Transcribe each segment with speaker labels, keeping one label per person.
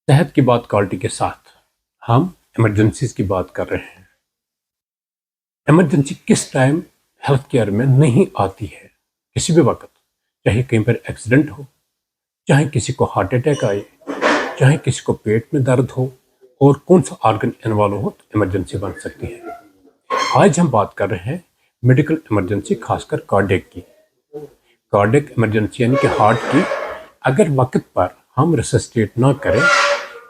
Speaker 1: صحت کی بات کوالٹی کے ساتھ ہم ایمرجنسیز کی بات کر رہے ہیں۔ ایمرجنسی کس ٹائم ہیلتھ کیئر میں نہیں آتی ہے؟ کسی بھی وقت، چاہے کہیں پر ایکسیڈنٹ ہو، چاہے کسی کو ہارٹ اٹیک آئے، چاہے کسی کو پیٹ میں درد ہو اور کون سا آرگن انوالو ہو تو ایمرجنسی بن سکتی ہے۔ آج ہم بات کر رہے ہیں میڈیکل ایمرجنسی، خاص کر کارڈیک کی۔ کارڈیک ایمرجنسی یعنی کہ ہارٹ کی اگر وقت پر ہم ریسسٹیٹ نہ کریں،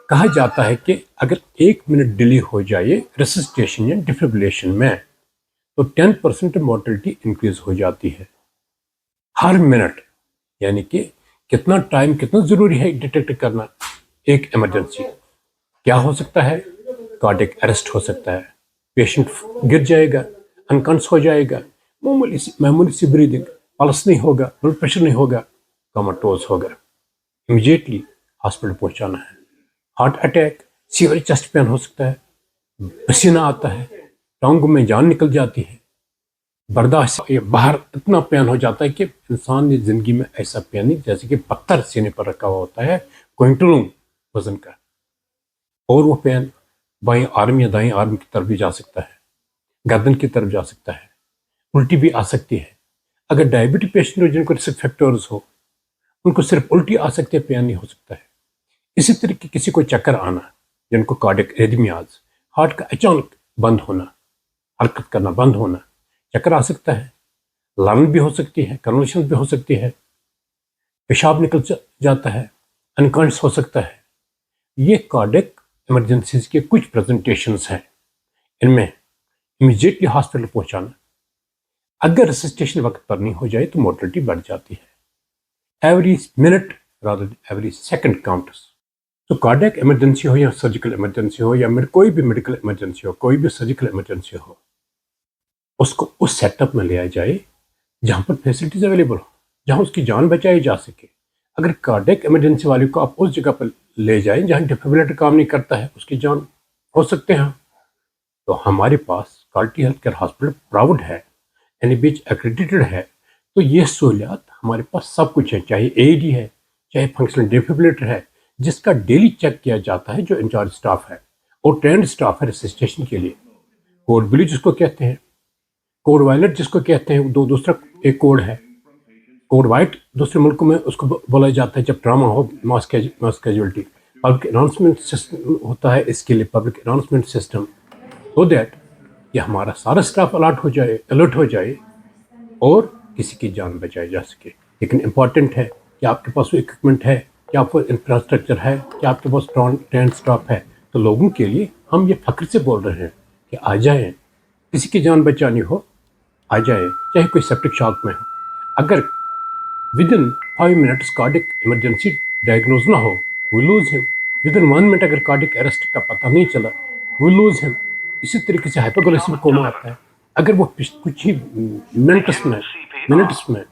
Speaker 1: کہا جاتا ہے کہ اگر 1 منٹ ڈیلے ہو جائے ریسسٹیشن یا ڈیفیبریلیشن میں تو 10% مورٹلٹی انکریز ہو جاتی ہے۔ ہر منٹ یعنی کہ کتنا ٹائم کتنا ضروری ہے ڈیٹیکٹ کرنا ایک ایمرجنسی۔ کیا ہو سکتا ہے؟ کارڈیک اریسٹ ہو سکتا ہے، پیشنٹ گر جائے گا، انکانس ہو جائے گا، معمولی سی بریدنگ، پلس نہیں ہوگا، بلڈ پریشر نہیں ہوگا، کوماٹوز ہوگا، امیڈیٹلی ہاسپٹل پہنچانا ہے۔ Heart attack, severe chest pain ہو سکتا ہے، پسینہ آتا ہے، ٹانگوں میں جان نکل جاتی ہے، برداشت یہ باہر اتنا پین ہو جاتا ہے کہ انسان نے زندگی میں ایسا پین نہیں جیسے کہ پتھر سینے پر رکھا ہوا ہوتا ہے کوئنٹلوں وزن کا، اور وہ پین بائیں آرم یا دائیں آرم کی طرف بھی جا سکتا ہے، گردن کی طرف جا سکتا ہے، الٹی بھی آ سکتی ہے۔ اگر ڈائبٹی پیشنٹ ہو جن کو رسک فیکٹرز ہو ان کو صرف الٹی آ سکتی ہے، پین نہیں ہو سکتا ہے۔ اسی طریقے کسی کو چکر آنا جن کو کارڈیک ایریتھمیاز، ہارٹ کا اچانک بند ہونا، حرکت کرنا بند ہونا، چکر آ سکتا ہے، لرن بھی ہو سکتی ہے، کنولیشن بھی ہو سکتی ہے، پیشاب نکل جاتا ہے، انکانس ہو سکتا ہے۔ یہ کارڈیک ایمرجنسیز کے کچھ پریزنٹیشنز ہیں۔ ان میں امیڈیٹلی ہاسپٹل پہنچانا، اگر ریسسٹیشن وقت پر نہیں ہو جائے تو مورٹلٹی بڑھ جاتی ہے۔ Every minute rather every second counts. تو کارڈیک ایمرجنسی ہو یا سرجیکل ایمرجنسی ہو یا کوئی بھی میڈیکل ایمرجنسی ہو، کوئی بھی سرجیکل ایمرجنسی ہو، اس کو اس سیٹ اپ میں لیا جائے جہاں پر فیسلٹیز اویلیبل ہو، جہاں اس کی جان بچائی جا سکے۔ اگر کارڈیک ایمرجنسی والے کو آپ اس جگہ پر لے جائیں جہاں ڈیفیبریلیٹر کام نہیں کرتا ہے، اس کی جان ہو سکتے ہیں، تو ہمارے پاس quality health care hospital proud ہے، یعنی بیچ ایکریڈیٹڈ ہے، تو یہ سہولیات ہمارے پاس سب کچھ ہے، چاہے اے ڈی ہے، چاہے فنکشنل ڈیفیبریلیٹر ہے جس کا ڈیلی چیک کیا جاتا ہے، جو انچارج سٹاف ہے اور ٹرینڈ سٹاف ہے ریسسٹیشن کے لیے۔ کوڈ بلو جس کو کہتے ہیں، کوڈ وائلٹ جس کو کہتے ہیں، دوسرا ایک کوڈ ہے، کوڈ وائٹ دوسرے ملکوں میں اس کو بولا جاتا ہے جب ٹراما ہو، ماس کیجویلٹی۔ پبلک اناؤنسمنٹ سسٹم ہوتا ہے اس کے لیے، public announcement system, so that کہ ہمارا سارا سٹاف الرٹ ہو جائے اور کسی کی جان بچائی جا سکے۔ لیکن امپورٹنٹ ہے کہ آپ کے پاس وہ اکوپمنٹ ہے، کہ آپ کو انفراسٹرکچر ہے، کہ آپ کے پاس ٹرینڈ سٹاف ہے۔ تو لوگوں کے لیے ہم یہ فخر سے بول رہے ہیں کہ آ جائیں، کسی کی جان بچانی ہو آ جائیں، چاہے کوئی سیپٹک شاک میں ہو۔ اگر ودن 5 منٹس کارڈیک ایمرجنسی ڈائگنوز نہ ہو، وی لوز ہم۔ ودن 1 منٹ اگر کارڈیک اریسٹ کا پتہ نہیں چلا، وی لوز ہم۔ اسی طریقے سے ہائپوگلائسیمک کوما آتا ہے، اگر وہ کچھ ہی منٹس میں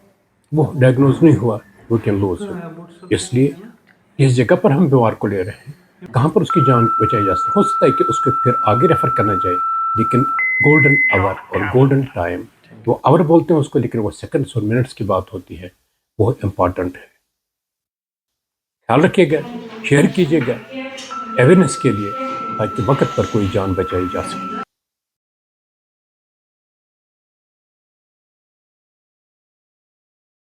Speaker 1: وہ ڈائگنوز نہیں ہوا، وی کین لوز ہم۔ اس لیے جس جگہ پر ہم بیمار کو لے رہے ہیں، کہاں پر اس کی جان بچائی جا سکتی، ہو سکتا ہے کہ اس کو پھر آگے ریفر کرنا جائے، لیکن گولڈن آور اور گولڈن ٹائم، وہ آور بولتے ہیں اس کو لیکن وہ سیکنڈس اور منٹس کی بات ہوتی ہے، وہ امپورٹنٹ ہے۔ خیال رکھیے گا، شیئر کیجیے گا اویئرنیس کے لیے، تاکہ وقت پر کوئی جان بچائی جا سکے۔